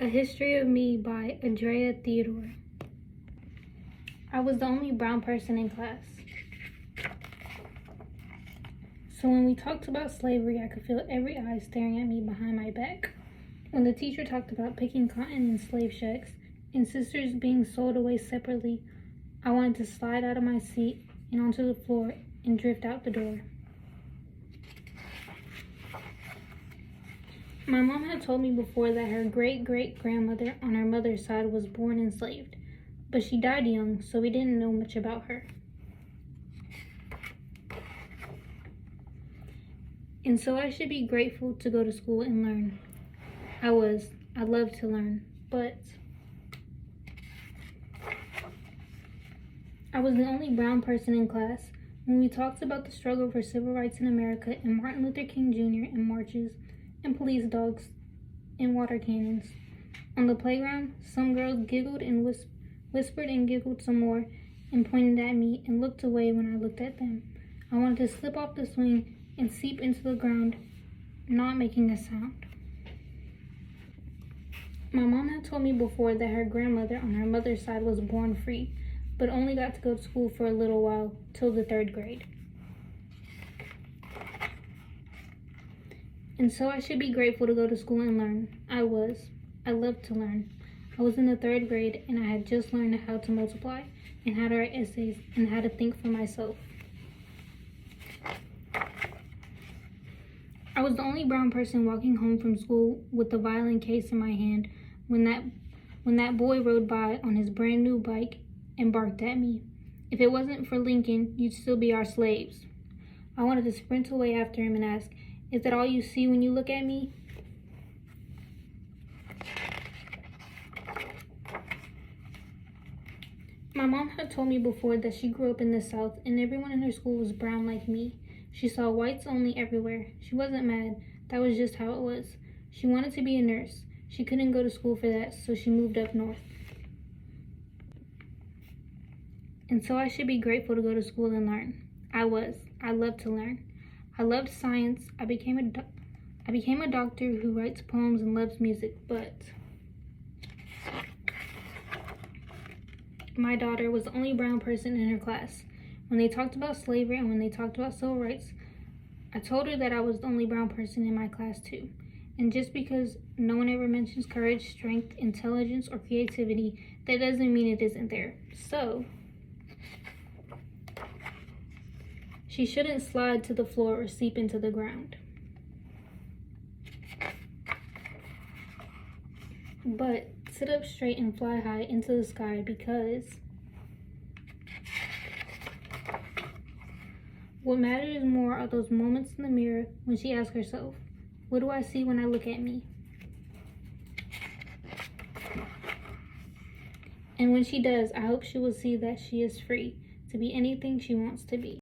A History of Me by Adrea Theodore. I was the only brown person in class. So when we talked about slavery, I could feel every eye staring at me behind my back. When the teacher talked about picking cotton in slave shacks and sisters being sold away separately, I wanted to slide out of my seat and onto the floor and drift out the door. My mom had told me before that her great-great-grandmother on her mother's side was born enslaved, but she died young, so we didn't know much about her. And so I should be grateful to go to school and learn. I loved to learn, but I was the only brown person in class. When we talked about the struggle for civil rights in America and Martin Luther King Jr. and marches and police dogs and water cannons. On the playground, some girls giggled and whispered and giggled some more and pointed at me and looked away when I looked at them. I wanted to slip off the swing and seep into the ground, not making a sound. My mom had told me before that her grandmother on her mother's side was born free, but only got to go to school for a little while, till the 3rd grade. And so I should be grateful to go to school and learn. I loved to learn. I was in the 3rd grade and I had just learned how to multiply and how to write essays and how to think for myself. I was the only brown person walking home from school with the violin case in my hand when that boy rode by on his brand new bike and barked at me. If it wasn't for Lincoln, you'd still be our slaves. I wanted to sprint away after him and ask, "Is that all you see when you look at me?" My mom had told me before that she grew up in the South and everyone in her school was brown like me. She saw whites only everywhere. She wasn't mad. That was just how it was. She wanted to be a nurse. She couldn't go to school for that, so she moved up north. And so I should be grateful to go to school and learn. I loved to learn. I loved science. I became a doctor who writes poems and loves music, but my daughter was the only brown person in her class. When they talked about slavery and when they talked about civil rights, I told her that I was the only brown person in my class too. And just because no one ever mentions courage, strength, intelligence, or creativity, that doesn't mean it isn't there. So she shouldn't slide to the floor or seep into the ground. But sit up straight and fly high into the sky, because what matters more are those moments in the mirror when she asks herself, "What do I see when I look at me?" And when she does, I hope she will see that she is free to be anything she wants to be.